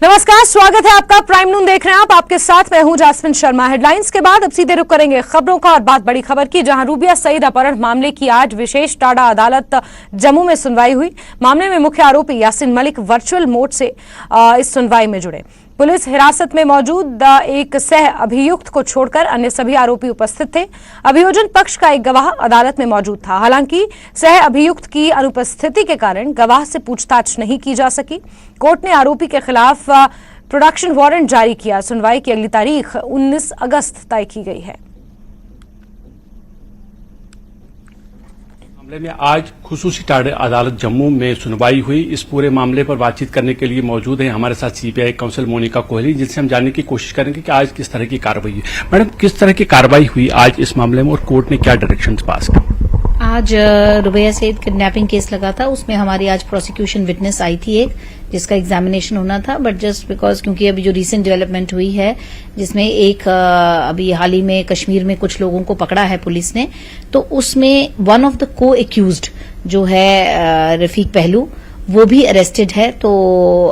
नमस्कार, स्वागत है आपका। प्राइम नून देख रहे हैं आप, आपके साथ मैं हूं जास्मिन शर्मा। हेडलाइंस के बाद अब सीधे रुख करेंगे खबरों का, और बात बड़ी खबर की, जहां रूबिया सईद अपहरण मामले की आज विशेष टाडा अदालत जम्मू में सुनवाई हुई। मामले में मुख्य आरोपी यासिन मलिक वर्चुअल मोड से इस सुनवाई में जुड़े। पुलिस हिरासत में मौजूद एक सह अभियुक्त को छोड़कर अन्य सभी आरोपी उपस्थित थे। अभियोजन पक्ष का एक गवाह अदालत में मौजूद था। हालांकि सह अभियुक्त की अनुपस्थिति के कारण गवाह से पूछताछ नहीं की जा सकी। कोर्ट ने आरोपी के खिलाफ प्रोडक्शन वारंट जारी किया। सुनवाई की अगली तारीख 19 अगस्त तय की गई है। मामले में आज खुसूसी टाडा अदालत जम्मू में सुनवाई हुई। इस पूरे मामले पर बातचीत करने के लिए मौजूद हैं हमारे साथ सीबीआई काउंसिल मोनिका कोहली, जिनसे हम जानने की कोशिश करेंगे कि आज किस तरह की कार्रवाई हुई। मैडम, किस तरह की कार्रवाई हुई आज इस मामले में और कोर्ट ने क्या डायरेक्शंस पास किए? आज रुबिया सईद किडनैपिंग केस लगा था, उसमें हमारी आज प्रोसिक्यूशन विटनेस आई थी एक, जिसका एग्जामिनेशन होना था। बट जस्ट बिकॉज क्योंकि अभी जो रीसेंट डेवलपमेंट हुई है, जिसमें एक अभी हाल ही में कश्मीर में कुछ लोगों को पकड़ा है पुलिस ने, तो उसमें वन ऑफ द को एक्यूज्ड जो है रफीक पहलू, वो भी अरेस्टेड है। तो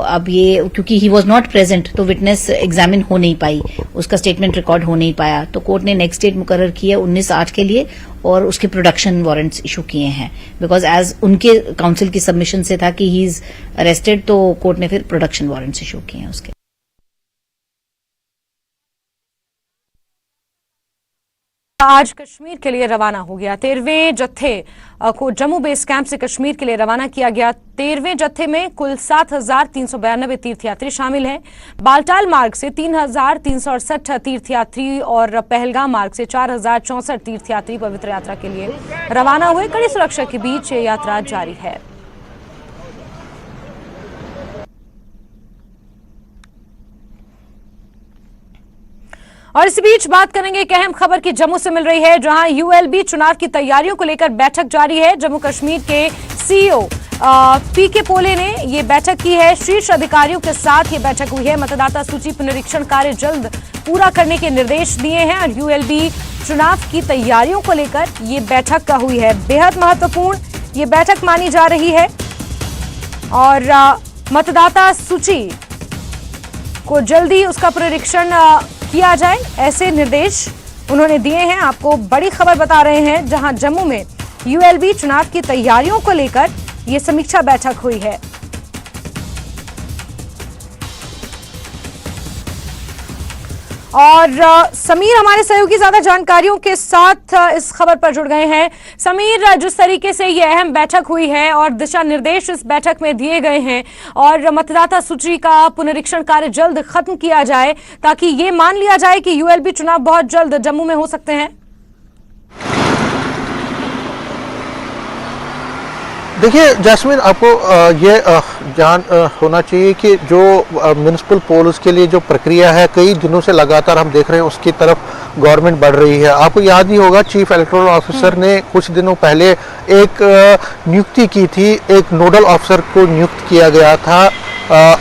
अब ये क्योंकि ही वॉज नॉट प्रेजेंट, तो विटनेस एग्जामिन हो नहीं पाई, उसका स्टेटमेंट रिकॉर्ड हो नहीं पाया। तो कोर्ट ने नेक्स्ट डेट मुकर्रर की है 19/8 के लिए, और उसके प्रोडक्शन वारंट्स इशू किए हैं। बिकॉज एज उनके काउंसिल की सबमिशन से था कि ही इज अरेस्टेड, तो कोर्ट ने फिर प्रोडक्शन वारंट्स इशू किए हैं उसके। आज कश्मीर के लिए रवाना हो गया 13वें जत्थे को जम्मू बेस कैंप से कश्मीर के लिए रवाना किया गया। 13वें जत्थे में कुल 7,392 तीर्थयात्री शामिल हैं। बालटाल मार्ग से 3,368 तीर्थयात्री और पहलगाम मार्ग से 4,064 तीर्थयात्री पवित्र यात्रा के लिए रवाना हुए। कड़ी सुरक्षा के बीच ये यात्रा जारी है। और इसी बीच बात करेंगे एक अहम खबर की जम्मू से मिल रही है, जहां यूएलबी चुनाव की तैयारियों को लेकर बैठक जारी है। जम्मू कश्मीर के सीईओ पीके पोले ने ये बैठक की है। शीर्ष अधिकारियों के साथ ये बैठक हुई है। मतदाता सूची पुनरीक्षण कार्य जल्द पूरा करने के निर्देश दिए हैं और यूएलबी चुनाव की तैयारियों को लेकर ये बैठक का हुई है। बेहद महत्वपूर्ण ये बैठक मानी जा रही है और मतदाता सूची को जल्दी उसका पुनरीक्षण किया जाए, ऐसे निर्देश उन्होंने दिए हैं। आपको बड़ी खबर बता रहे हैं, जहां जम्मू में यूएलबी चुनाव की तैयारियों को लेकर यह समीक्षा बैठक हुई है। और समीर हमारे सहयोगी ज्यादा जानकारियों के साथ इस खबर पर जुड़ गए हैं। समीर, जिस तरीके से ये अहम बैठक हुई है और दिशा निर्देश इस बैठक में दिए गए हैं और मतदाता सूची का पुनरीक्षण कार्य जल्द खत्म किया जाए, ताकि ये मान लिया जाए कि यूएलबी चुनाव बहुत जल्द जम्मू में हो सकते हैं। देखिए जास्मिन, आपको ये जान होना चाहिए कि जो म्युनिसिपल पोल्स के लिए जो प्रक्रिया है, कई दिनों से लगातार हम देख रहे हैं उसकी तरफ गवर्नमेंट बढ़ रही है। आपको याद ही होगा, चीफ इलेक्टोरल ऑफिसर ने कुछ दिनों पहले एक नियुक्ति की थी, एक नोडल ऑफिसर को नियुक्त किया गया था।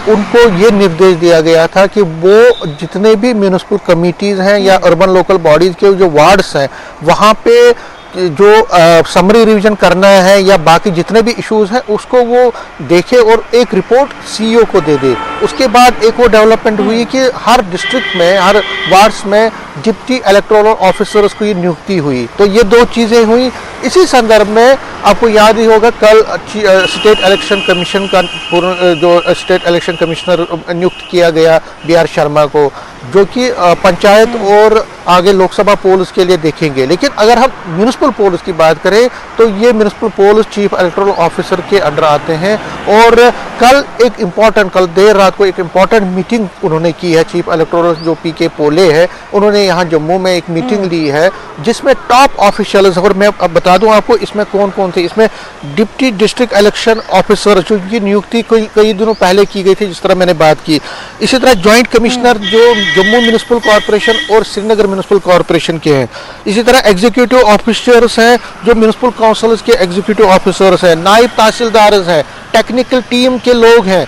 उनको ये निर्देश दिया गया था कि वो जितने भी म्युनिसिपल कमिटीज़ हैं या अर्बन लोकल बॉडीज़ के जो वार्ड्स हैं, वहाँ पे जो समरी रिवीजन करना है या बाकी जितने भी इश्यूज हैं उसको वो देखे और एक रिपोर्ट सीईओ को दे दे। उसके बाद एक वो डेवलपमेंट हुई कि हर डिस्ट्रिक्ट में, हर वार्ड्स में डिप्टी इलेक्टोरल ऑफिसर्स को ये नियुक्ति हुई। तो ये दो चीज़ें हुई। इसी संदर्भ में आपको याद ही होगा, कल स्टेट इलेक्शन कमीशन का जो स्टेट इलेक्शन कमिश्नर नियुक्त किया गया BR शर्मा को, जो कि पंचायत और आगे लोकसभा पोल्स के लिए देखेंगे। लेकिन अगर हम म्युनिसिपल पोल्स की बात करें तो ये municipal polls chief electoral officer के अंडर आते हैं। और कल देर रात को एक इम्पॉर्टेंट मीटिंग उन्होंने की है। चीफ इलेक्टोरल जो पीके पोले है, उन्होंने यहाँ जम्मू में एक मीटिंग ली है, जिसमें टॉप ऑफिशियल्स, और मैं अब बता दूं आपको इसमें कौन कौन थे। इसमें डिप्टी डिस्ट्रिक्ट इलेक्शन ऑफिसर, जो की नियुक्ति कई दिनों पहले की गई थी, जिस तरह मैंने बात की। इसी तरह ज्वाइंट कमिश्नर जो जम्मू म्युनिसिपल कॉर्पोरेशन और श्रीनगर म्युनिसिपल कॉर्पोरेशन के हैं। इसी तरह एग्जीक्यूटिव ऑफिसर्स हैं जो म्युनिसिपल काउंसिल्स के एग्जीक्यूटिव ऑफिसर्स हैं, नायब तहसीलदार हैं, टेक्निकल टीम के लोग हैं,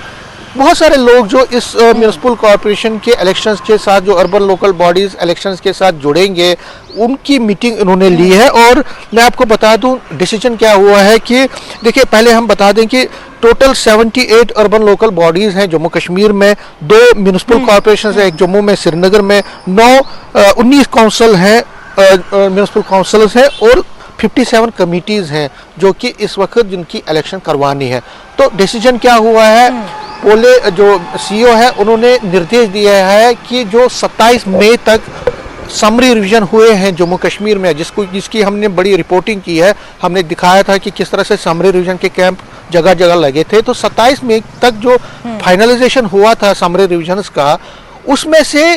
बहुत सारे लोग जो इस म्यूनिसिपल कॉरपोरेशन के इलेक्शंस के साथ, जो अर्बन लोकल बॉडीज इलेक्शंस के साथ जुड़ेंगे, उनकी मीटिंग इन्होंने ली है। और मैं आपको बता दूं डिसीजन क्या हुआ है कि देखिए, पहले हम बता दें कि टोटल 78 अर्बन लोकल बॉडीज हैं जम्मू कश्मीर में, 2 म्यूनिसिपल कॉरपोरेशन है, एक जम्मू में, श्रीनगर में, 19 काउंसिल हैं, म्यूनिसिपल काउंसिल्स हैं, और 57 कमिटीज हैं जो कि इस वक्त जिनकी इलेक्शन करवानी है। तो डिसीजन क्या हुआ है, पोले जो सीईओ है उन्होंने निर्देश दिया है कि जो 27 मई तक समरी रिवीजन हुए हैं जम्मू कश्मीर में, जिसकी हमने बड़ी रिपोर्टिंग की है, हमने दिखाया था कि किस तरह से समरी रिवीजन के कैंप जगह जगह लगे थे। तो 27 मई तक जो फाइनलाइजेशन हुआ था समरी रिवीजन्स का, उसमें से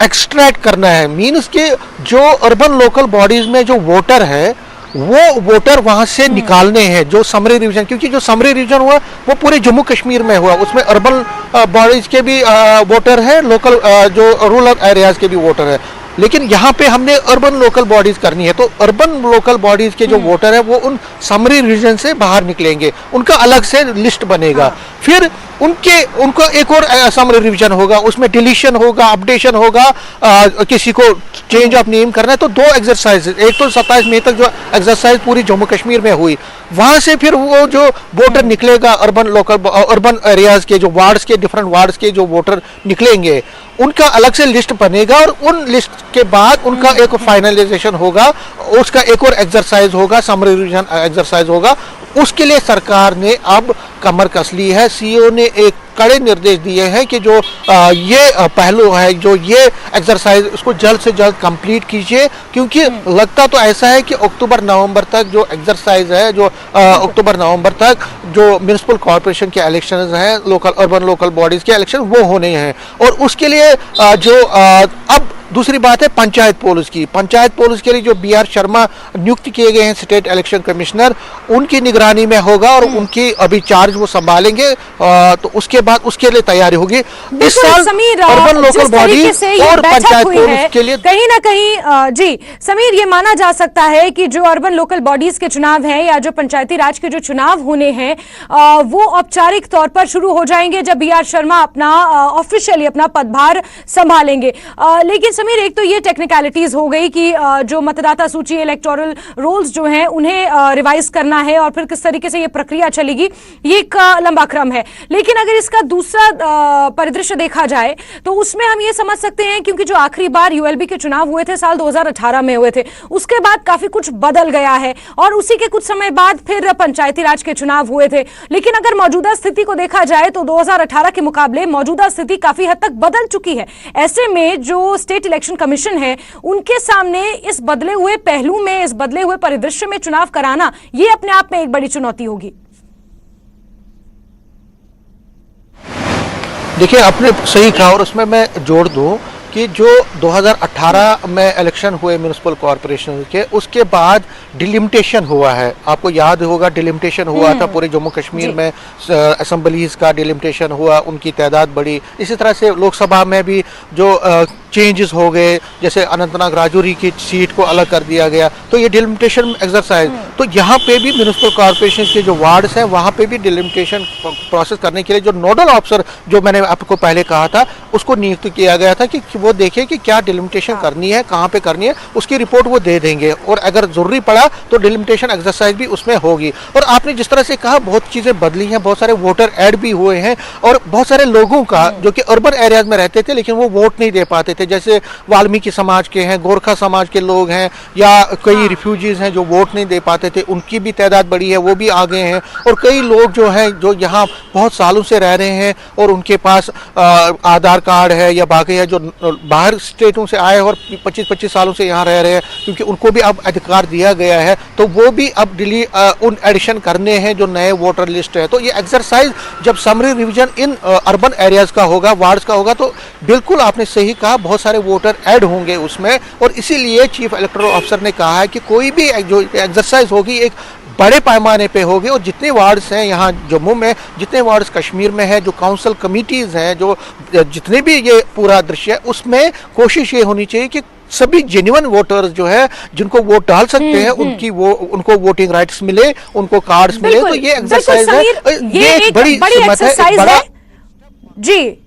एक्सट्रैक्ट करना है, मीन्स के जो अर्बन लोकल बॉडीज में जो वोटर है वो वोटर वहां से निकालने हैं जो समरी रिवीजन, क्योंकि जो समरी रिवीजन हुआ वो पूरे जम्मू कश्मीर में हुआ, उसमें अर्बन बॉडीज के भी वोटर है, लोकल जो रूरल एरियाज के भी वोटर है, लेकिन यहाँ पे हमने अर्बन लोकल बॉडीज करनी है। तो अर्बन लोकल बॉडीज के जो वोटर है वो उन समरी रीजन से बाहर निकलेंगे, उनका अलग से लिस्ट बनेगा, फिर उनको एक और समरी रिवीजन होगा, उसमें डिलीशन होगा, अपडेशन होगा, किसी को चेंज ऑफ नेम करना है। तो 2 एक्सरसाइज, एक तो 27 मई तक जो एक्सरसाइज पूरी जम्मू कश्मीर में हुई, वहां से फिर वो जो वोटर निकलेगा अर्बन एरियाज के, जो वार्ड्स के, डिफरेंट वार्ड्स के जो वोटर निकलेंगे, उनका अलग से लिस्ट बनेगा, और उन लिस्ट के बाद उनका एक फाइनलाइजेशन होगा, उसका एक और एक्सरसाइज होगा, समरी रिवीजन एक्सरसाइज होगा। उसके लिए सरकार ने अब कमर कस ली है। सीईओ ने एक कड़े निर्देश दिए हैं कि जो ये पहलू है, जो ये एक्सरसाइज, उसको जल्द से जल्द कंप्लीट कीजिए, क्योंकि लगता तो ऐसा है कि अक्टूबर नवंबर तक जो एक्सरसाइज है, जो अक्टूबर नवंबर तक जो म्यूनिसिपल कॉरपोरेशन के इलेक्शंस हैं, अर्बन लोकल बॉडीज के इलेक्शन वो होने हैं। और उसके लिए जो अब दूसरी बात है पंचायत पोल्स की। पंचायत पोल्स के लिए जो BR शर्मा नियुक्त किए गए हैं स्टेट इलेक्शन कमिश्नर, उनकी निगरानी में होगा और उनकी अभी चार्ज वो संभालेंगे, तो उसके बाद उसके लिए तैयारी होगी। इस साल अर्बन लोकल बॉडी और पंचायत पोल्स के लिए कहीं ना कहीं जी समीर, ये माना जा सकता है कि जो अर्बन लोकल बॉडीज के चुनाव हैं या जो पंचायती राज के जो चुनाव होने हैं वो औपचारिक तौर पर शुरू हो जाएंगे जब BR शर्मा अपना ऑफिशियली अपना पदभार संभालेंगे। लेकिन समीर, एक तो ये टेक्निकलिटीज हो गई कि जो मतदाता सूची, इलेक्टोरल रोल्स जो हैं उन्हें रिवाइज करना है और फिर किस तरीके से ये प्रक्रिया चलेगी, ये एक लंबा क्रम है। लेकिन अगर इसका दूसरा परिदृश्य देखा जाए तो उसमें हम ये समझ सकते हैं, क्योंकि जो आखिरी बार ULB के चुनाव हुए थे साल 2018 में हुए थे, उसके बाद काफी कुछ बदल गया है और उसी के कुछ समय बाद फिर पंचायती राज के चुनाव हुए थे। लेकिन अगर मौजूदा स्थिति को देखा जाए तो 2018 के मुकाबले मौजूदा स्थिति काफी हद तक बदल चुकी है। ऐसे में जो स्टेट इलेक्शन कमीशन है, उनके सामने इस बदले हुए पहलू में, इस बदले हुए परिदृश्य में चुनाव कराना, ये अपने आप में एक बड़ी चुनौती होगी। देखिए, आपने सही कहा और उसमें मैं जोड़ दूं कि जो 2018 में इलेक्शन हुए म्यूनिसिपल कॉरपोरेशन के, उसके बाद डिलिमिटेशन हुआ है। आपको याद होगा डिलिमिटेशन हुआ था पूरे जम्मू कश्मीर में, असेंबलीज का डिलिमिटेशन हुआ, उनकी तादाद बढ़ी। इसी तरह से लोकसभा में भी जो चेंजेस हो गए, जैसे अनंतनाग राजौरी की सीट को अलग कर दिया गया, तो ये डिलिमिटेशन एक्सरसाइज, तो यहाँ पे भी म्यूनिसिपल कॉरपोरेशन के जो वार्ड्स हैं वहाँ पे भी डिलिमिटेशन प्रोसेस करने के लिए जो नोडल ऑफिसर, जो मैंने आपको पहले कहा था, उसको नियुक्त किया गया था कि वो देखे कि क्या डिलिमिटेशन करनी है, कहाँ पे करनी है, उसकी रिपोर्ट वो दे देंगे और अगर जरूरी पड़ा तो डिलिमिटेशन एक्सरसाइज भी उसमें होगी। और आपने जिस तरह से कहा, बहुत चीज़ें बदली हैं, बहुत सारे वोटर ऐड भी हुए हैं और बहुत सारे लोगों का जो कि अर्बन एरियाज में रहते थे लेकिन वो वोट नहीं दे पाते थे, जैसे वाल्मीकि समाज के हैं, गोरखा समाज के लोग हैं, या कई रिफ्यूजीज हैं जो वोट नहीं दे पाते थे, उनकी भी तादाद बढ़ी है, वो भी आ गए हैं। और कई लोग जो हैं जो यहाँ बहुत सालों से रह रहे हैं और उनके पास आधार कार्ड है या बाकी है, जो बाहर स्टेटों से आए और 25-25 सालों से यहाँ रह रहे हैं, क्योंकि उनको भी अब अधिकार दिया गया है, तो वो भी अब उन एडिशन करने हैं जो नए वोटर लिस्ट है। तो ये एक्सरसाइज जब summary revision in urban areas का होगा, वार्ड्स का होगा, तो बिल्कुल आपने सही कहा, बहुत सारे वोटर ऐड होंगे उसमें। और इसीलिए चीफ इलेक्टोरल ऑफिसर ने कहा है कि कोई भी जो एक्सरसाइज होगी एक बड़े पैमाने पे होगी और जितने वार्ड्स हैं यहाँ जम्मू में, जितने वार्ड्स कश्मीर में है, जो काउंसिल कमिटीज़ हैं, जो जितने भी ये पूरा दृश्य है, उसमें कोशिश ये होनी चाहिए कि सभी जेन्युइन वोटर्स जो है जिनको वोट डाल सकते हैं उनको वोटिंग राइट्स मिले, उनको कार्ड्स मिले। तो ये एक्सरसाइज है, ये एक बड़ी हिम्मत है, जी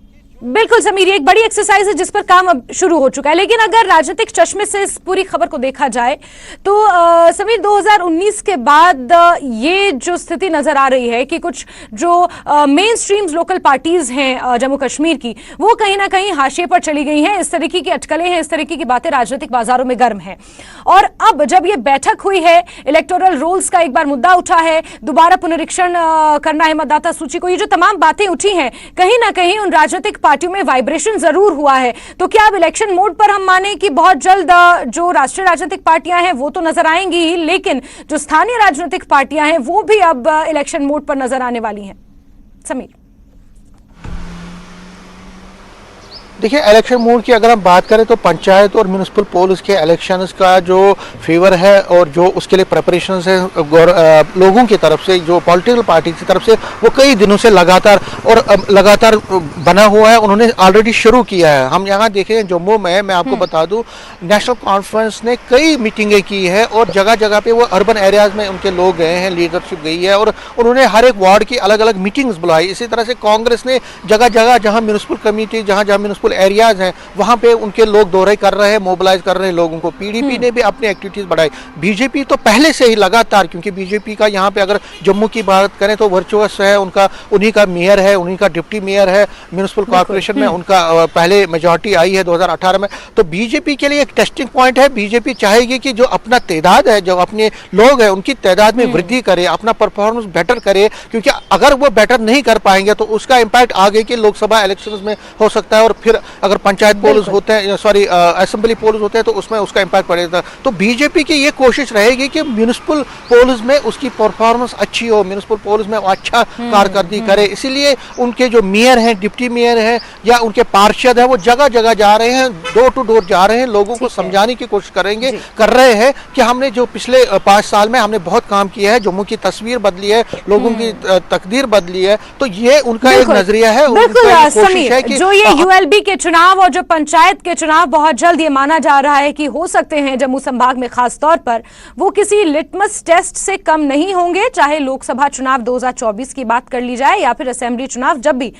बिल्कुल समीर, ये एक बड़ी एक्सरसाइज है जिस पर काम अब शुरू हो चुका है। लेकिन अगर राजनीतिक चश्मे से इस पूरी खबर को देखा जाए तो समीर 2019 के बाद ये जो स्थिति नजर आ रही है कि कुछ जो मेन स्ट्रीम लोकल पार्टीज हैं जम्मू कश्मीर की, वो कहीं ना कहीं हाशिए पर चली गई हैं। इस तरीके की अटकलें हैं, इस तरीके की बातें राजनीतिक बाजारों में गर्म है। और अब जब ये बैठक हुई है, इलेक्टोरल रोल्स का एक बार मुद्दा उठा है, दोबारा पुनरीक्षण करना है मतदाता सूची को, ये जो तमाम बातें उठी हैं, कहीं ना कहीं उन राजनीतिक पार्टियों में वाइब्रेशन जरूर हुआ है। तो क्या अब इलेक्शन मोड पर हम माने कि बहुत जल्द जो राष्ट्रीय राजनीतिक पार्टियां हैं वो तो नजर आएंगी ही, लेकिन जो स्थानीय राजनीतिक पार्टियां हैं वो भी अब इलेक्शन मोड पर नजर आने वाली हैं? समीर, देखिए, इलेक्शन मोड की अगर हम बात करें तो पंचायत और म्यूनिसिपल पोल्स के इलेक्शंस का जो फेवर है और जो उसके लिए प्रिपरेशंस है लोगों की तरफ से, जो पॉलिटिकल पार्टी की तरफ से, वो कई दिनों से लगातार बना हुआ है। उन्होंने ऑलरेडी शुरू किया है। हम यहाँ देखें जम्मू में, मैं आपको बता दूं, नेशनल कॉन्फ्रेंस ने कई मीटिंगें की है और जगह जगह पे वो अर्बन एरियाज में उनके लोग गए हैं, लीडरशिप गई है और उन्होंने हर एक वार्ड की अलग अलग मीटिंग्स बुलाई। इसी तरह से कांग्रेस ने जगह जगह जहाँ म्यूनिसिपल कमेटी, जहाँ जहाँ म्यूनिसिपल एरियाज हैं, वहां पे उनके लोग दौरे कर रहे हैं, मोबिलाइज कर रहे हैं लोगों को। पीडीपी ने भी अपनी एक्टिविटीज बढ़ाई। बीजेपी तो पहले से ही लगातार, क्योंकि बीजेपी का यहाँ पे अगर जम्मू की बात करें तो वर्चुअस है, उनका उन्हीं का मेयर है, उन्हीं का डिप्टी मेयर है, म्यूनिसिपल कॉर्पोरेशन में उनका पहले मेजॉरिटी आई है 2018 में। तो बीजेपी के लिए एक टेस्टिंग पॉइंट है। बीजेपी चाहेगी कि जो अपना तादाद है, जो अपने लोग हैं, उनकी तादाद में वृद्धि करे, अपना परफॉर्मेंस बेटर करे, क्योंकि अगर वो बेटर नहीं कर पाएंगे तो उसका इम्पैक्ट आगे के लोकसभा इलेक्शंस में हो सकता है। और फिर अगर पंचायत पोल्स होते हैं, सॉरी असेंबली पोल्स होते हैं, तो उसमें उसका इम्पैक्ट पड़ेगा। तो बीजेपी की ये कोशिश रहेगी कि म्यूनिसिपल पोल्स में उसकी परफॉर्मेंस अच्छी हो, म्यूनिसिपल पोल्स में अच्छा कारकर्दगी करे। इसीलिए उनके जो मेयर हैं, डिप्टी मेयर हैं या उनके पार्षद हैं, वो जगह जगह जा रहे हैं, डोर टू डोर जा रहे हैं, लोगों को समझाने की कोशिश कर रहे हैं कि हमने जो पिछले 5 साल में हमने बहुत काम किया है, जम्मू की तस्वीर बदली है, लोगों की तकदीर बदली है। तो ये उनका एक नजरिया है, कोशिश है कि जो ये यूएलबी के चुनाव और जो पंचायत के चुनाव बहुत जल्द ये माना जा रहा है कि हो सकते हैं जम्मू संभाग में, खास तौर पर वो किसी लिटमस टेस्ट से कम नहीं होंगे। चाहे लोकसभा चुनाव 2024 की बात कर ली जाए या फिर असेंबली चुनाव जब भी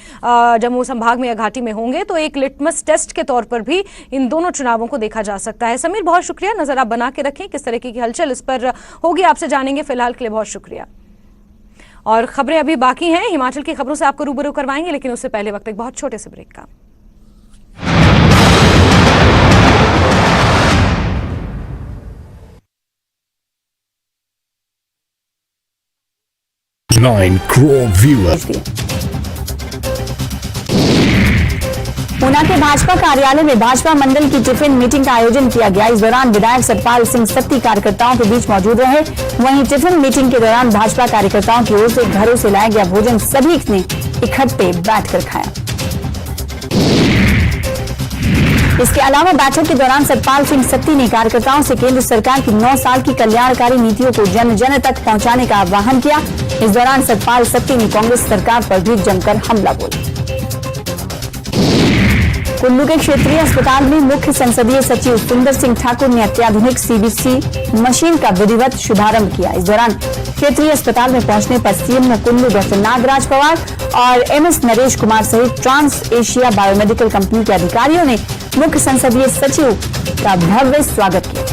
जम्मू संभाग में या घाटी में होंगे, तो एक लिटमस टेस्ट के तौर पर भी इन दोनों चुनावों को देखा जा सकता है। समीर, बहुत शुक्रिया, नजर आप बना के रखें किस तरीके की हलचल इस पर होगी, आपसे जानेंगे। फिलहाल के लिए बहुत शुक्रिया। और खबरें अभी बाकी हैं, हिमाचल की खबरों से आपको रूबरू करवाएंगे, लेकिन उससे पहले वक्त एक बहुत छोटे से ब्रेक का। Nine crore viewers. ऊना के भाजपा कार्यालय में भाजपा मंडल की टिफिन मीटिंग का आयोजन किया गया। इस दौरान विधायक सतपाल सिंह सत्ती कार्यकर्ताओं के बीच मौजूद रहे। वहीं टिफिन मीटिंग के दौरान भाजपा कार्यकर्ताओं की ओर से घरों से लाया गया भोजन सभी ने इकट्ठे बैठकर खाया। इसके अलावा बैठक के दौरान सतपाल सिंह सत्ती ने कार्यकर्ताओं से केंद्र सरकार की 9 साल की कल्याणकारी नीतियों को जन जन तक पहुंचाने का आह्वान किया। इस दौरान सतपाल सत्ती ने कांग्रेस सरकार पर भी जमकर हमला बोला। कुल्लू के क्षेत्रीय अस्पताल में मुख्य संसदीय सचिव सुंदर सिंह ठाकुर ने अत्याधुनिक सीबीसी मशीन का विधिवत शुभारंभ किया। इस दौरान क्षेत्रीय अस्पताल में पहुंचने पर सीएमओ कुल्लू डॉक्टर नागराज पवार और एमएस नरेश कुमार सहित ट्रांस एशिया बायोमेडिकल कंपनी के अधिकारियों ने मुख्य संसदीय सचिव का भव्य स्वागत किया।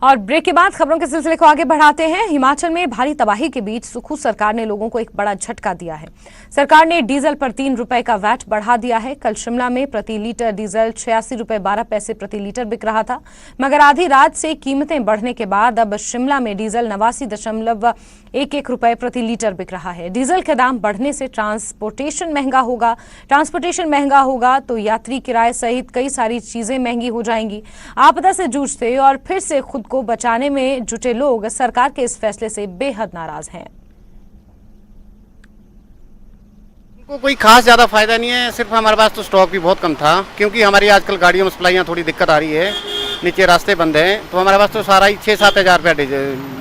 और ब्रेक के बाद खबरों के सिलसिले को आगे बढ़ाते हैं। हिमाचल में भारी तबाही के बीच सुखू सरकार ने लोगों को एक बड़ा झटका दिया है। सरकार ने डीजल पर 3 रुपए का वैट बढ़ा दिया है। कल शिमला में प्रति लीटर डीजल 86 रुपए 12 पैसे प्रति लीटर बिक रहा था, मगर आधी रात से कीमतें बढ़ने के बाद अब शिमला में डीजल 89.11 रुपए प्रति लीटर बिक रहा है। डीजल के दाम बढ़ने से ट्रांसपोर्टेशन महंगा होगा तो यात्री किराए सहित कई सारी चीजें महंगी हो जाएंगी। आपदा से जूझते और फिर से खुद को बचाने में जुटे लोग सरकार के इस फैसले से बेहद नाराज हैं। उनको कोई खास ज़्यादा फायदा नहीं है, सिर्फ हमारे पास तो स्टॉक भी बहुत कम था, क्योंकि हमारी आजकल गाड़ियों में सप्लाइयाँ थोड़ी दिक्कत आ रही है, नीचे रास्ते बंद हैं, तो हमारे पास तो सारा ही 6-7 हज़ार रुपया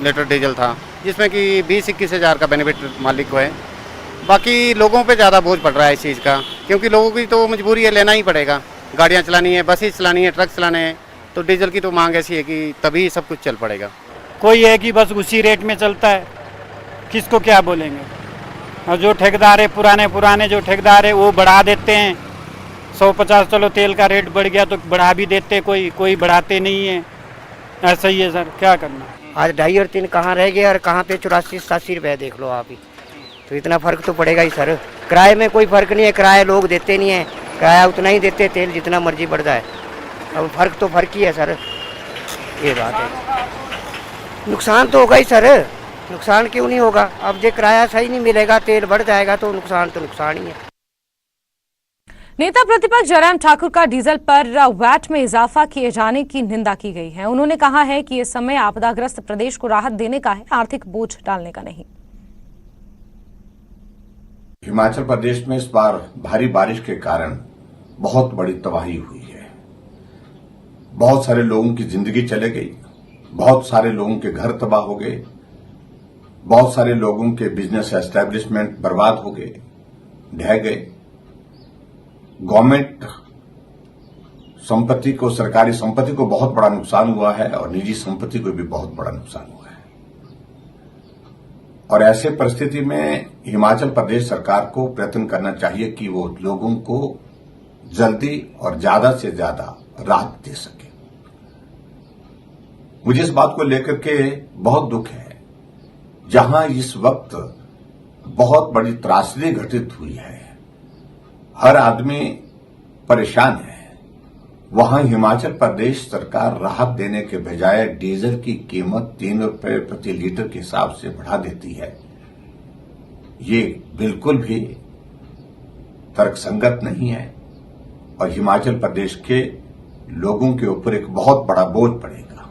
लीटर डीजल था, जिसमें कि 20-21 हज़ार का बेनिफिट मालिक को है। बाकी लोगों पे ज़्यादा बोझ पड़ रहा है इस चीज़ का, क्योंकि लोगों की तो मजबूरी है, लेना ही पड़ेगा, गाड़ियाँ चलानी है, बसें चलानी है, ट्रक चलाने हैं, तो डीजल की तो मांग ऐसी है कि तभी सब कुछ चल पड़ेगा। कोई है कि बस उसी रेट में चलता है, किसको क्या बोलेंगे। और जो ठेकेदार है पुराने जो ठेकेदार है वो बढ़ा देते हैं 150, चलो तेल का रेट बढ़ गया तो बढ़ा भी देते, कोई बढ़ाते नहीं है। ऐसा ही है सर, क्या करना। आज 2.5 और 3 कहाँ रह गए और कहाँ पे 84-87 रुपये देख लो आप ही, तो इतना फर्क तो पड़ेगा ही सर। किराए में कोई फर्क नहीं है, किराया लोग देते नहीं है, किराया उतना ही देते, तेल जितना मर्जी बढ़ जाए। अब फर्क तो फर्क ही है सर, ये बात है। नुकसान तो होगा ही सर, नुकसान क्यों नहीं होगा। अब जो किराया सही नहीं मिलेगा, तेल बढ़ जाएगा तो नुकसान ही है। नेता प्रतिपक्ष जयराम ठाकुर का डीजल पर वैट में इजाफा किए जाने की निंदा की गई है। उन्होंने कहा है कि ये समय आपदाग्रस्त प्रदेश को राहत देने का है, आर्थिक बोझ डालने का नहीं। हिमाचल प्रदेश में इस बार भारी बारिश के कारण बहुत बड़ी तबाही हुई है। बहुत सारे लोगों की जिंदगी चले गई, बहुत सारे लोगों के घर तबाह हो गए, बहुत सारे लोगों के बिजनेस एस्टेब्लिशमेंट बर्बाद हो गए, ढह गए। गवर्नमेंट संपत्ति को, सरकारी संपत्ति को बहुत बड़ा नुकसान हुआ है और निजी संपत्ति को भी बहुत बड़ा नुकसान हुआ है। और ऐसे परिस्थिति में हिमाचल प्रदेश सरकार को प्रयत्न करना चाहिए कि वो लोगों को जल्दी और ज्यादा से ज्यादा राहत दे सके। मुझे इस बात को लेकर के बहुत दुख है, जहां इस वक्त बहुत बड़ी त्रासदी घटित हुई है, हर आदमी परेशान है, वहां हिमाचल प्रदेश सरकार राहत देने के बजाय डीजल की कीमत 3 रुपये प्रति लीटर के हिसाब से बढ़ा देती है। ये बिल्कुल भी तर्कसंगत नहीं है और हिमाचल प्रदेश के लोगों के ऊपर एक बहुत बड़ा बोझ पड़ेगा।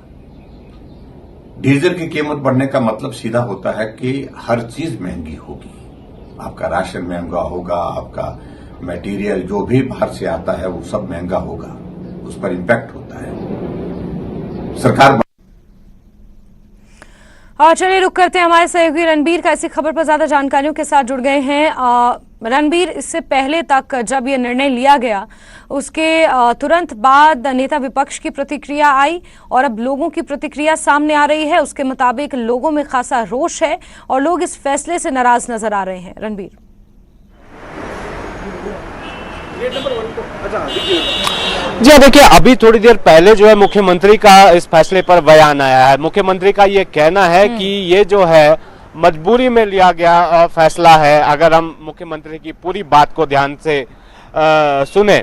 डीजल की कीमत बढ़ने का मतलब सीधा होता है कि हर चीज महंगी होगी। आपका राशन महंगा होगा, आपका मटेरियल जो भी बाहर से आता है वो सब महंगा होगा, उस पर इम्पैक्ट होता है। सरकार और चलिए रुक करते हैं, हमारे सहयोगी रणबीर का इसी खबर पर ज्यादा जानकारियों के साथ जुड़ गए हैं। रणबीर, इससे पहले तक जब ये निर्णय लिया गया उसके तुरंत बाद नेता विपक्ष की प्रतिक्रिया आई और अब लोगों की प्रतिक्रिया सामने आ रही है। उसके मुताबिक लोगों में खासा रोष है और लोग इस फैसले से नाराज नजर आ रहे हैं। रणबीर, जी देखिए, अभी थोड़ी देर पहले जो है मुख्यमंत्री का इस फैसले पर बयान आया है। मुख्यमंत्री का ये कहना है कि ये जो है मजबूरी में लिया गया फैसला है। अगर हम मुख्यमंत्री की पूरी बात को ध्यान से सुने,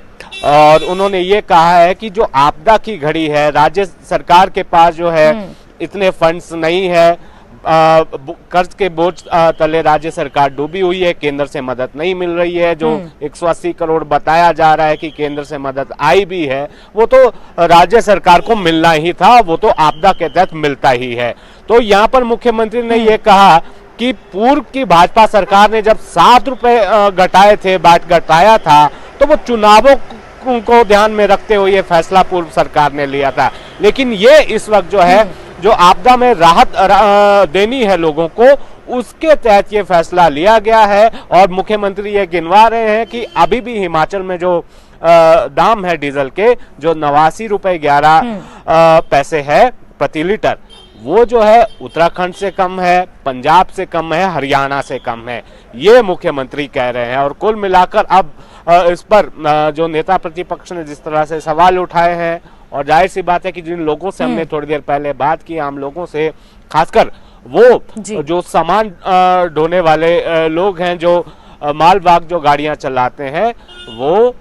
और उन्होंने ये कहा है कि जो आपदा की घड़ी है, राज्य सरकार के पास जो है इतने फंड्स नहीं है, कर्ज के बोझ तले राज्य सरकार डूबी हुई है, केंद्र से मदद नहीं मिल रही है। जो 180 करोड़ बताया जा रहा है कि केंद्र से मदद आई भी है, वो तो राज्य सरकार को मिलना ही था, वो तो आपदा के तहत मिलता ही है। तो यहाँ पर मुख्यमंत्री ने ये कहा कि पूर्व की भाजपा सरकार ने जब 7 रुपए घटाए थे, बाट घटाया था, तो वो चुनावों को ध्यान में रखते हुए ये फैसला पूर्व सरकार ने लिया था। लेकिन ये इस वक्त जो है, जो आपदा में राहत देनी है लोगों को, उसके तहत ये फैसला लिया गया है। और मुख्यमंत्री ये गिनवा रहे हैं कि अभी भी हिमाचल में जो दाम है डीजल के, जो 89 रुपए 11 पैसे है प्रति लीटर, वो जो है उत्तराखंड से कम है, पंजाब से कम है, हरियाणा से कम है, ये मुख्यमंत्री कह रहे हैं। और कुल मिलाकर अब इस पर जो नेता प्रतिपक्ष ने जिस तरह से सवाल उठाए हैं, और जाहिर सी बात है कि जिन लोगों से हमने थोड़ी देर पहले बात की, आम लोगों से, खासकर वो जो सामान ढोने वाले लोग हैं, जो मालवाहक जो गाड़ियां चलाते हैं, वो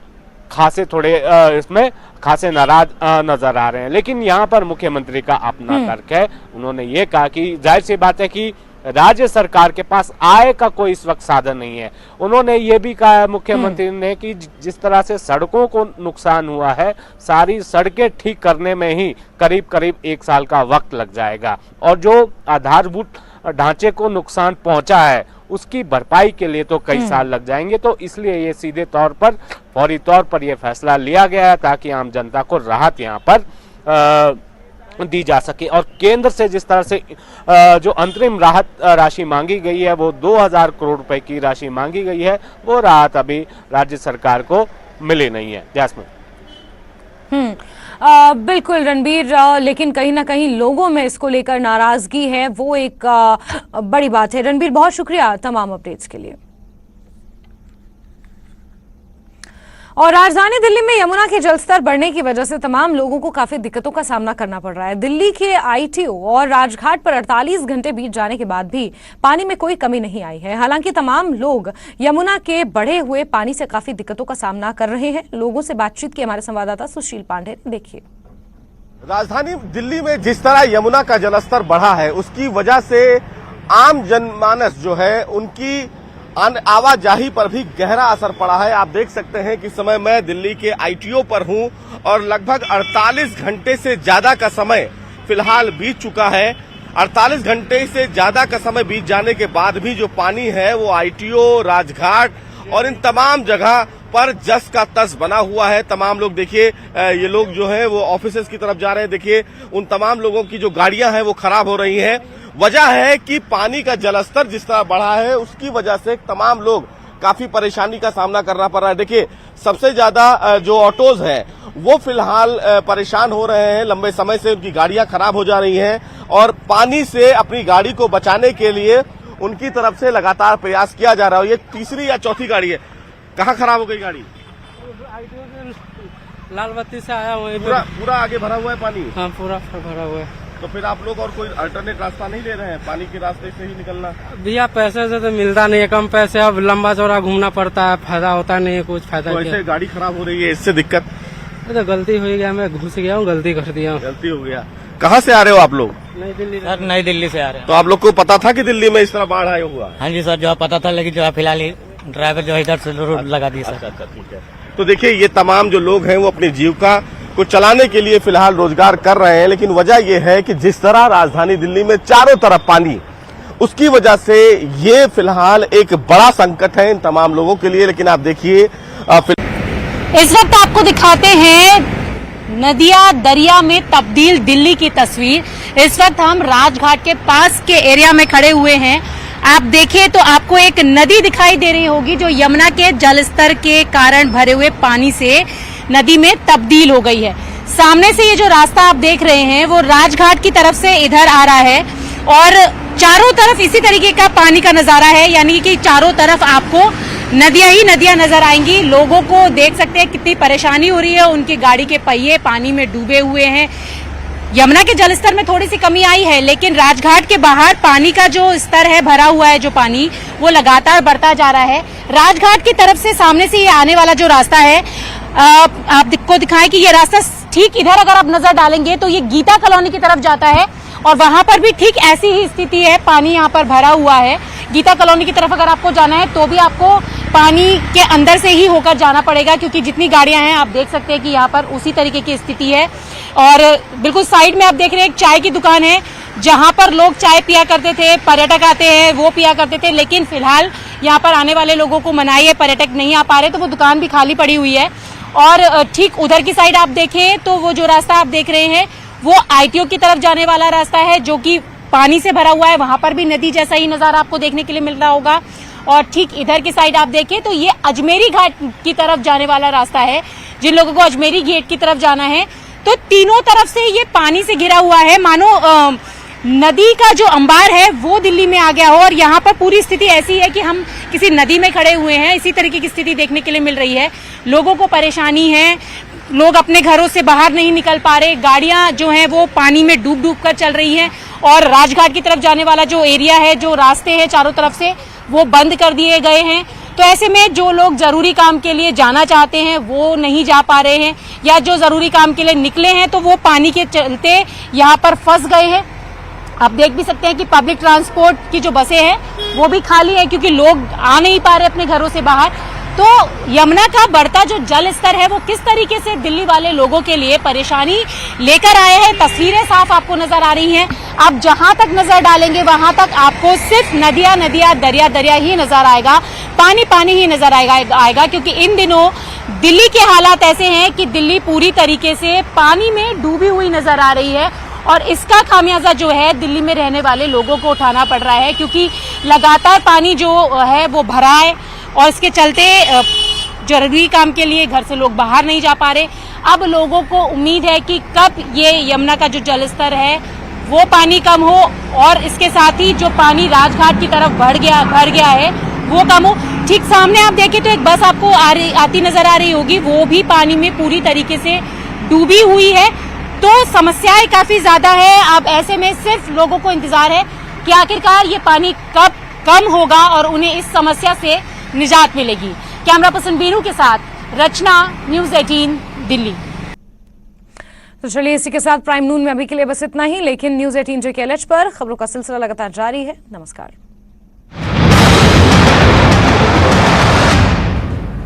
खासे थोड़े इसमें खासे नाराज नजर आ रहे हैं। लेकिन यहाँ पर मुख्यमंत्री का अपना तर्क है। उन्होंने ये कहा कि जाहिर सी बात है कि राज्य सरकार के पास आय का कोई इस वक्त साधन नहीं है। उन्होंने ये भी कहा मुख्यमंत्री ने कि जिस तरह से सड़कों को नुकसान हुआ है, सारी सड़कें ठीक करने में ही करीब करीब 1 साल का वक्त लग जाएगा, और जो आधारभूत ढांचे को नुकसान पहुंचा है उसकी भरपाई के लिए तो कई साल लग जाएंगे। तो इसलिए ये सीधे तौर पर, फौरी तौर पर यह फैसला लिया गया है ताकि आम जनता को राहत यहाँ पर दी जा सके। और केंद्र से जिस तरह से जो अंतरिम राहत राशि मांगी गई है, वो 2000 करोड़ रुपए की राशि मांगी गई है, वो राहत अभी राज्य सरकार को मिली नहीं है। जैस्मिन, बिल्कुल रणबीर, लेकिन कहीं ना कहीं लोगों में इसको लेकर नाराजगी है, वो एक बड़ी बात है। रणबीर, बहुत शुक्रिया तमाम अपडेट्स के लिए। और राजधानी दिल्ली में यमुना के जलस्तर बढ़ने की वजह से तमाम लोगों को काफी दिक्कतों का सामना करना पड़ रहा है। दिल्ली के आईटीओ और राजघाट पर 48 घंटे बीत जाने के बाद भी पानी में कोई कमी नहीं आई है। हालांकि तमाम लोग यमुना के बढ़े हुए पानी से काफी दिक्कतों का सामना कर रहे हैं। लोगों से बातचीत की हमारे संवाददाता सुशील पांडे ने, देखिए। राजधानी दिल्ली में जिस तरह यमुना का जलस्तर बढ़ा है, उसकी वजह से आम जनमानस जो है उनकी आवाजाही पर भी गहरा असर पड़ा है। आप देख सकते हैं कि समय मैं दिल्ली के आईटीओ पर हूं और लगभग 48 घंटे से ज्यादा का समय फिलहाल बीत चुका है। 48 घंटे से ज्यादा का समय बीत जाने के बाद भी जो पानी है वो आईटीओ, राजघाट और इन तमाम जगह पर जस का तस बना हुआ है। तमाम लोग देखिए, ये लोग जो है वो ऑफिसेज की तरफ जा रहे हैं। देखिए उन तमाम लोगों की जो गाड़ियां हैं वो खराब हो रही हैं। वजह है कि पानी का जलस्तर जिस तरह बढ़ा है उसकी वजह से तमाम लोग काफी परेशानी का सामना करना पड़ रहा है। देखिए सबसे ज्यादा जो ऑटोज हैं वो फिलहाल परेशान हो रहे हैं। लंबे समय से उनकी गाड़ियां खराब हो जा रही हैं और पानी से अपनी गाड़ी को बचाने के लिए उनकी तरफ से लगातार प्रयास किया जा रहा है। ये तीसरी या चौथी गाड़ी है। कहाँ खराब हो गई गाड़ी? लाल बत्ती से आया हुआ, पूरा आगे भरा हुआ है पानी। हाँ, पूरा भरा हुआ है। तो फिर आप लोग और कोई अल्टरनेट रास्ता नहीं ले रहे हैं पानी के रास्ते से ही निकलना? भैया पैसे से तो मिलता नहीं है, कम पैसे, अब लंबा चौड़ा घूमना पड़ता है, फायदा होता नहीं है, कुछ फायदा। तो ऐसे गाड़ी खराब हो रही है, इससे दिक्कत? तो गलती हो गया, मैं घुस गया हूँ, गलती कर दिया हूँ। गलती हो गया। कहाँ से आ रहे हो आप लोग? नई दिल्ली सर। नई दिल्ली से आ रहे हैं। तो आप लोग को पता था कि दिल्ली में इस तरह बाढ़ आया हुआ? हाँ जी सर, जो पता था, लेकिन जो फिलहाल ड्राइवर जो इधर से रोड लगा दी सर। अच्छा ठीक है। तो देखिए ये तमाम जो लोग हैं वो अपनी जीविका को चलाने के लिए फिलहाल रोजगार कर रहे हैं, लेकिन वजह ये है कि जिस तरह राजधानी दिल्ली में चारों तरफ पानी, उसकी वजह से ये फिलहाल एक बड़ा संकट है इन तमाम लोगों के लिए। लेकिन आप देखिए इस वक्त आपको दिखाते हैं नदिया दरिया में तब्दील दिल्ली की तस्वीर। इस वक्त हम राजघाट के पास के एरिया में खड़े हुए हैं। आप देखिए तो आपको एक नदी दिखाई दे रही होगी जो यमुना के जलस्तर के कारण भरे हुए पानी से नदी में तब्दील हो गई है। सामने से ये जो रास्ता आप देख रहे हैं वो राजघाट की तरफ से इधर आ रहा है और चारों तरफ इसी तरीके का पानी का नजारा है, यानी कि चारों तरफ आपको नदियां ही नदियां नजर आएंगी। लोगों को देख सकते हैं कितनी परेशानी हो रही है, उनकी गाड़ी के पहिए पानी में डूबे हुए हैं। यमुना के जलस्तर में थोड़ी सी कमी आई है, लेकिन राजघाट के बाहर पानी का जो स्तर है, भरा हुआ है जो पानी, वो लगातार बढ़ता जा रहा है। राजघाट की तरफ से सामने से ये आने वाला जो रास्ता है, आपको दिखाएं कि ये रास्ता ठीक इधर अगर आप नजर डालेंगे तो ये गीता कॉलोनी की तरफ जाता है और वहां पर भी ठीक ऐसी ही स्थिति है, पानी यहाँ पर भरा हुआ है। गीता कॉलोनी की तरफ अगर आपको जाना है तो भी आपको पानी के अंदर से ही होकर जाना पड़ेगा, क्योंकि जितनी गाड़ियां हैं आप देख सकते हैं कि यहाँ पर उसी तरीके की स्थिति है। और बिल्कुल साइड में आप देख रहे हैं एक चाय की दुकान है जहां पर लोग चाय पिया करते थे, पर्यटक आते हैं वो पिया करते थे, लेकिन फिलहाल यहाँ पर आने वाले लोगों को मनाही है, पर्यटक नहीं आ पा रहे, तो वो दुकान भी खाली पड़ी हुई है। और ठीक उधर की साइड आप देखें तो वो जो रास्ता आप देख रहे हैं वो आईटीओ की तरफ जाने वाला रास्ता है, जो कि पानी से भरा हुआ है। वहां पर भी नदी जैसा ही नजारा आपको देखने के लिए मिल रहा होगा। और ठीक इधर की साइड आप देखें तो ये अजमेरी घाट की तरफ जाने वाला रास्ता है। जिन लोगों को अजमेरी गेट की तरफ जाना है तो तीनों तरफ से ये पानी से घिरा हुआ है, मानो नदी का जो अंबार है वो दिल्ली में आ गया हो। और यहाँ पर पूरी स्थिति ऐसी है कि हम किसी नदी में खड़े हुए हैं, इसी तरीके की स्थिति देखने के लिए मिल रही है। लोगों को परेशानी है, लोग अपने घरों से बाहर नहीं निकल पा रहे, गाड़ियां जो हैं वो पानी में डूब डूब कर चल रही हैं। और राजघाट की तरफ जाने वाला जो एरिया है, जो रास्ते हैं चारों तरफ से, वो बंद कर दिए गए हैं। तो ऐसे में जो लोग जरूरी काम के लिए जाना चाहते हैं वो नहीं जा पा रहे हैं, या जो जरूरी काम के लिए निकले हैं तो वो पानी के चलते यहाँ पर फंस गए हैं। आप देख भी सकते हैं कि पब्लिक ट्रांसपोर्ट की जो बसें हैं वो भी खाली है, क्योंकि लोग आ नहीं पा रहे अपने घरों से बाहर। तो यमुना का बढ़ता जो जल स्तर है वो किस तरीके से दिल्ली वाले लोगों के लिए परेशानी लेकर आए हैं, तस्वीरें साफ आपको नजर आ रही हैं। आप जहां तक नजर डालेंगे वहां तक आपको सिर्फ नदियां नदियां दरिया दरिया ही नजर आएगा, पानी पानी ही नजर आएगा, क्योंकि इन दिनों दिल्ली के हालात ऐसे हैं कि दिल्ली पूरी तरीके से पानी में डूबी हुई नजर आ रही है। और इसका खामियाजा जो है दिल्ली में रहने वाले लोगों को उठाना पड़ रहा है, क्योंकि लगातार पानी जो है वो भरा है और इसके चलते जरूरी काम के लिए घर से लोग बाहर नहीं जा पा रहे। अब लोगों को उम्मीद है कि कब ये यमुना का जो जलस्तर है वो पानी कम हो और इसके साथ ही जो पानी राजघाट की तरफ भर गया है वो कम हो। ठीक सामने आप देखें तो एक बस आपको आती नजर आ रही होगी, वो भी पानी में पूरी तरीके से डूबी हुई है। तो समस्याएं काफी ज्यादा है। अब ऐसे में सिर्फ लोगों को इंतजार है कि आखिरकार ये पानी कब कम होगा और उन्हें इस समस्या से निजात मिलेगी। कैमरा पर्सन बीनू के साथ रचना, न्यूज़ 18 दिल्ली। तो चलिए इसी के साथ प्राइम नून में अभी के लिए बस इतना ही, लेकिन न्यूज़ 18 JKLH पर खबरों का सिलसिला लगातार जारी है। नमस्कार।